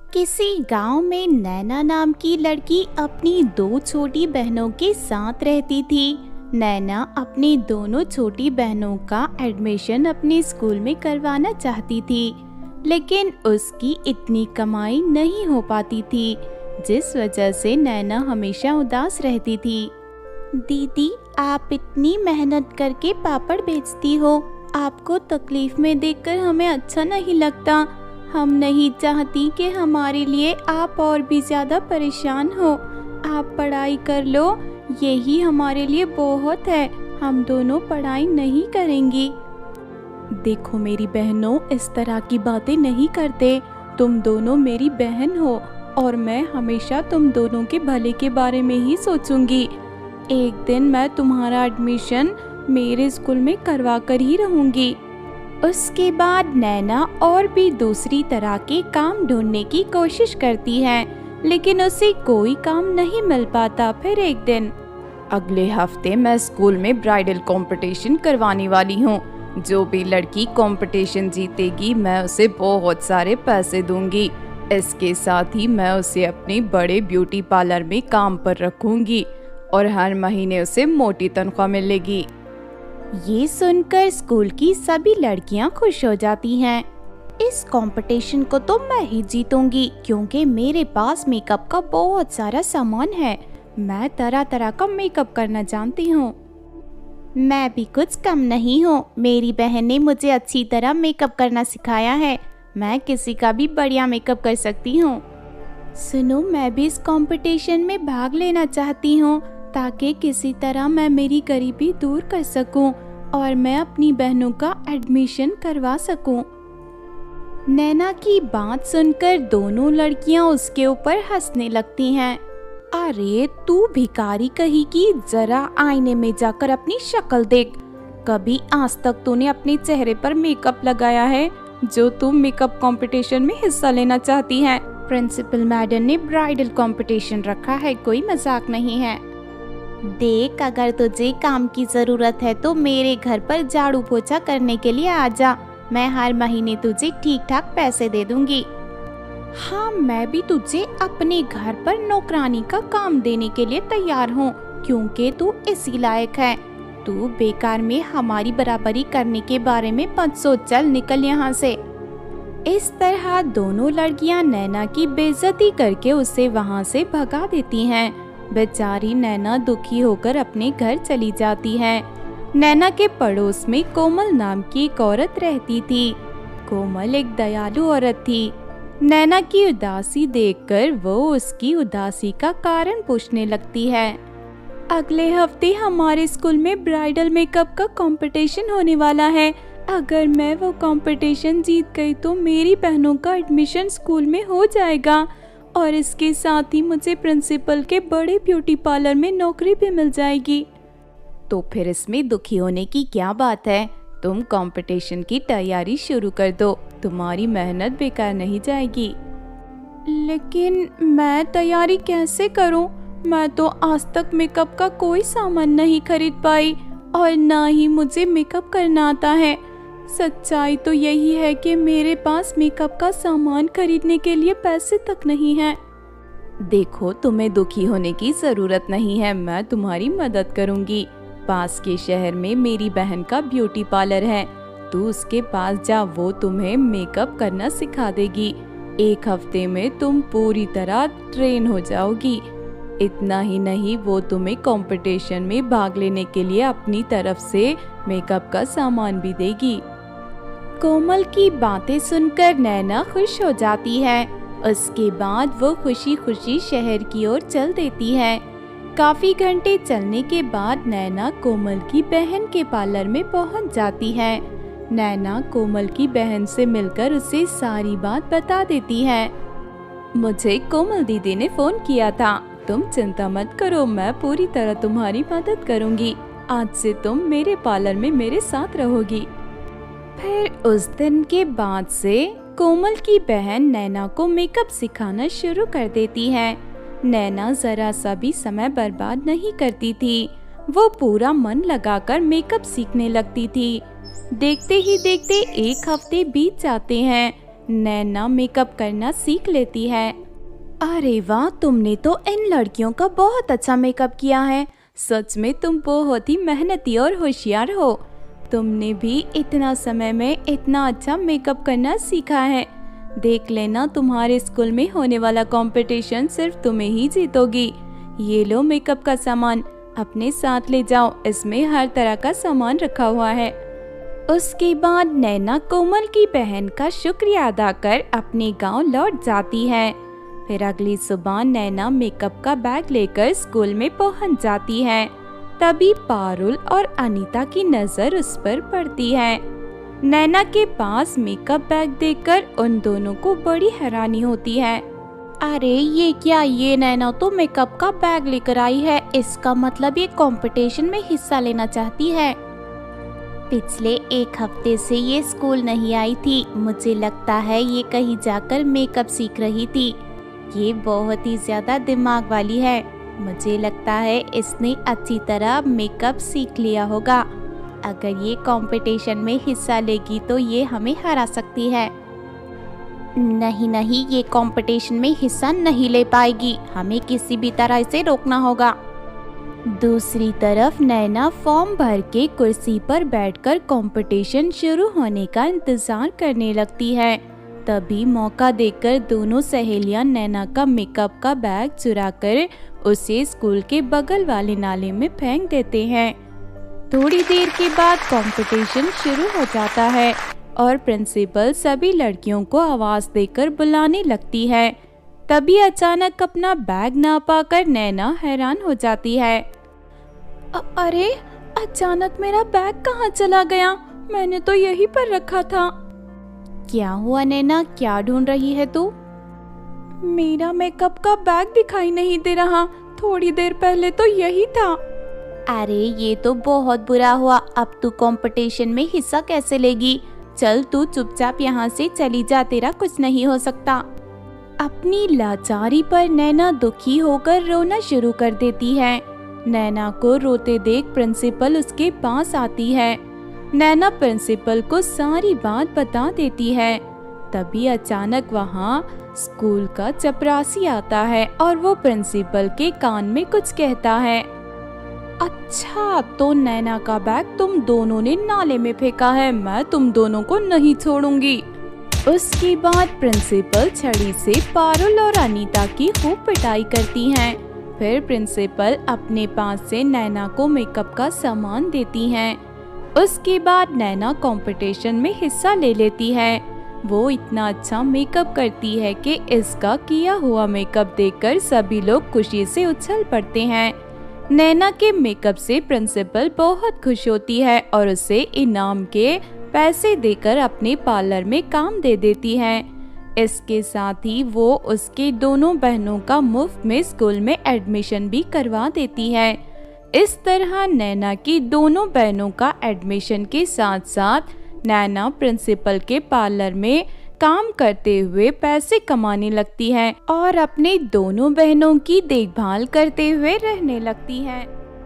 किसी गांव में नैना नाम की लड़की अपनी दो छोटी बहनों के साथ रहती थी। नैना अपनी दोनों छोटी बहनों का एडमिशन अपने स्कूल में करवाना चाहती थी, लेकिन उसकी इतनी कमाई नहीं हो पाती थी, जिस वजह से नैना हमेशा उदास रहती थी। दीदी, आप इतनी मेहनत करके पापड़ बेचती हो, आपको तकलीफ में देखकर हमें अच्छा नहीं लगता। हम नहीं चाहती कि हमारे लिए आप और भी ज़्यादा परेशान हो। आप पढ़ाई कर लो, यही हमारे लिए बहुत है। हम दोनों पढ़ाई नहीं करेंगी। देखो मेरी बहनों, इस तरह की बातें नहीं करते। तुम दोनों मेरी बहन हो और मैं हमेशा तुम दोनों के भले के बारे में ही सोचूंगी। एक दिन मैं तुम्हारा एडमिशन मेरे स्कूल में करवा कर ही रहूंगी। उसके बाद नैना और भी दूसरी तरह के काम ढूंढने की कोशिश करती है, लेकिन उसे कोई काम नहीं मिल पाता। फिर एक दिन, अगले हफ्ते मैं स्कूल में ब्राइडल कंपटीशन करवाने वाली हूँ। जो भी लड़की कंपटीशन जीतेगी मैं उसे बहुत सारे पैसे दूंगी। इसके साथ ही मैं उसे अपने बड़े ब्यूटी पार्लर में काम पर रखूंगी और हर महीने उसे मोटी तनख्वाह मिलेगी। ये सुनकर स्कूल की सभी लड़कियां खुश हो जाती हैं। इस कंपटीशन को तो मैं ही जीतूंगी, क्योंकि मेरे पास मेकअप का बहुत सारा सामान है। मैं तरह तरह का मेकअप करना जानती हूँ। मैं भी कुछ कम नहीं हूँ। मेरी बहन ने मुझे अच्छी तरह मेकअप करना सिखाया है। मैं किसी का भी बढ़िया मेकअप कर सकती हूँ। सुनो, मैं भी इस कंपटीशन में भाग लेना चाहती हूँ, ताकि किसी तरह मैं मेरी गरीबी दूर कर सकूं और मैं अपनी बहनों का एडमिशन करवा सकूं। नैना की बात सुनकर दोनों लड़कियां उसके ऊपर हंसने लगती हैं। अरे तू भिखारी कहीं की, जरा आईने में जाकर अपनी शक्ल देख। कभी आज तक तूने अपने चेहरे पर मेकअप लगाया है जो तुम मेकअप कंपटीशन में हिस्सा लेना चाहती है? प्रिंसिपल मैडम ने ब्राइडल कंपटीशन रखा है, कोई मजाक नहीं है। देख, अगर तुझे काम की जरूरत है तो मेरे घर पर झाड़ू पोछा करने के लिए आ जा। मैं हर महीने तुझे ठीक ठाक पैसे दे दूंगी। हाँ, मैं भी तुझे अपने घर पर नौकरानी का काम देने के लिए तैयार हूँ, क्योंकि तू इसी लायक है। तू बेकार में हमारी बराबरी करने के बारे में मत सोच, चल निकल यहाँ से। इस तरह दोनों लड़कियाँ नैना की बेइज्जती करके उसे वहाँ से भगा देती हैं। बेचारी नैना दुखी होकर अपने घर चली जाती है। नैना के पड़ोस में कोमल नाम की एक औरत रहती थी। कोमल एक दयालु औरत थी। नैना की उदासी देखकर वो उसकी उदासी का कारण पूछने लगती है। अगले हफ्ते हमारे स्कूल में ब्राइडल मेकअप का कंपटीशन होने वाला है। अगर मैं वो कंपटीशन जीत गई तो मेरी बहनों का एडमिशन स्कूल में हो जाएगा और इसके साथ ही मुझे प्रिंसिपल के बड़े ब्यूटी पार्लर में नौकरी भी मिल जाएगी। तो फिर इसमें दुखी होने की क्या बात है? तुम कंपटीशन की तैयारी शुरू कर दो, तुम्हारी मेहनत बेकार नहीं जाएगी। लेकिन मैं तैयारी कैसे करूं? मैं तो आज तक मेकअप का कोई सामान नहीं खरीद पाई और ना ही मुझे मेकअप करना आता है। सच्चाई तो यही है कि मेरे पास मेकअप का सामान खरीदने के लिए पैसे तक नहीं हैं। देखो, तुम्हें दुखी होने की जरूरत नहीं है, मैं तुम्हारी मदद करूंगी। पास के शहर में मेरी बहन का ब्यूटी पार्लर है, तू उसके पास जा, वो तुम्हें मेकअप करना सिखा देगी। एक हफ्ते में तुम पूरी तरह ट्रेन हो जाओगी। इतना ही नहीं, वो तुम्हें कंपटीशन में भाग लेने के लिए अपनी तरफ से मेकअप का सामान भी देगी। कोमल की बातें सुनकर नैना खुश हो जाती है। उसके बाद वो खुशी खुशी शहर की ओर चल देती है। काफी घंटे चलने के बाद नैना कोमल की बहन के पार्लर में पहुंच जाती है। नैना कोमल की बहन से मिलकर उसे सारी बात बता देती है। मुझे कोमल दीदी ने फोन किया था, तुम चिंता मत करो, मैं पूरी तरह तुम्हारी मदद करूंगी। आज से तुम मेरे पार्लर में मेरे साथ रहोगी। फिर उस दिन के बाद से कोमल की बहन नैना को मेकअप सिखाना शुरू कर देती है। नैना जरा सा भी समय बर्बाद नहीं करती थी। वो पूरा मन लगाकर मेकअप सीखने लगती थी। देखते ही देखते एक हफ्ते बीत जाते हैं। नैना मेकअप करना सीख लेती है। अरे वाह, तुमने तो इन लड़कियों का बहुत अच्छा मेकअप किया है। सच में तुम बहुत ही मेहनती और होशियार हो। तुमने भी इतना समय में इतना अच्छा मेकअप करना सीखा है। देख लेना, तुम्हारे स्कूल में होने वाला कंपटीशन सिर्फ तुम्हें ही जीतोगी। ये लो मेकअप का सामान, अपने साथ ले जाओ, इसमें हर तरह का सामान रखा हुआ है। उसके बाद नैना कोमल की बहन का शुक्रिया अदा कर अपने गांव लौट जाती है। फिर अगली सुबह नैना मेकअप का बैग लेकर स्कूल में पहुंच जाती है। तभी पारुल और अनीता की नजर उस पर पड़ती है। नैना के पास मेकअप बैग देखकर उन दोनों को बड़ी हैरानी होती है। अरे ये क्या, ये नैना तो मेकअप का बैग लेकर आई है। इसका मतलब ये कंपटीशन में हिस्सा लेना चाहती है। पिछले एक हफ्ते से ये स्कूल नहीं आई थी। मुझे लगता है ये कहीं जाकर मेकअप सीख रही थी। ये बहुत ही ज्यादा दिमाग वाली है। मुझे लगता है इसने अच्छी तरह मेकअप सीख लिया होगा। अगर ये कंपटीशन में हिस्सा लेगी तो ये हमें हरा सकती है। नहीं, ये कंपटीशन में हिस्सा नहीं ले पाएगी। हमें किसी भी तरह इसे रोकना होगा। दूसरी तरफ नैना फॉर्म भर के कुर्सी पर बैठकर कंपटीशन शुरू होने का इंतजार करने लगती है। तभी मौका देखकर दोनों सहेलियां नैना का मेकअप का बैग चुराकर उसे स्कूल के बगल वाले नाले में फेंक देते हैं। थोड़ी देर के बाद कंपटीशन शुरू हो जाता है और प्रिंसिपल सभी लड़कियों को आवाज देकर बुलाने लगती है। तभी अचानक अपना बैग ना पाकर नैना हैरान हो जाती है। अरे अचानक मेरा बैग कहाँ चला गया? मैंने तो यहीं पर रखा था। क्या हुआ नैना, क्या ढूंढ रही है तू? मेरा मेकअप का बैग दिखाई नहीं दे रहा। थोड़ी देर पहले तो यही था। अरे ये तो बहुत बुरा हुआ। अब तू कंपटीशन में हिस्सा कैसे लेगी? चल तू चुपचाप यहाँ से चली जा, तेरा कुछ नहीं हो सकता। अपनी लाचारी पर नैना दुखी होकर रोना शुरू कर देती है। नैना को रोते देख प्रिंसिपल उसके पास आती है। नैना प्रिंसिपल को सारी बात बता देती है। तभी अचानक वहाँ स्कूल का चपरासी आता है और वो प्रिंसिपल के कान में कुछ कहता है। अच्छा, तो नैना का बैग तुम दोनों ने नाले में फेंका है। मैं तुम दोनों को नहीं छोड़ूंगी। उसके बाद प्रिंसिपल छड़ी से पारुल और अनीता की खूब पिटाई करती हैं। फिर प्रिंसिपल अपने पास से नैना को मेकअप का सामान देती हैं। उसके बाद नैना कंपटीशन में हिस्सा ले लेती है। वो इतना अच्छा मेकअप करती है कि इसका किया हुआ मेकअप देखकर सभी लोग खुशी से उछल पड़ते हैं। नैना के मेकअप से प्रिंसिपल बहुत खुश होती है और उसे इनाम के पैसे देकर अपने पार्लर में काम दे देती है। इसके साथ ही वो उसके दोनों बहनों का मुफ्त में स्कूल में एडमिशन भी करवा देती है। इस तरह नैना की दोनों बहनों का एडमिशन के साथ साथ नैना प्रिंसिपल के पार्लर में काम करते हुए पैसे कमाने लगती है और अपने दोनों बहनों की देखभाल करते हुए रहने लगती है।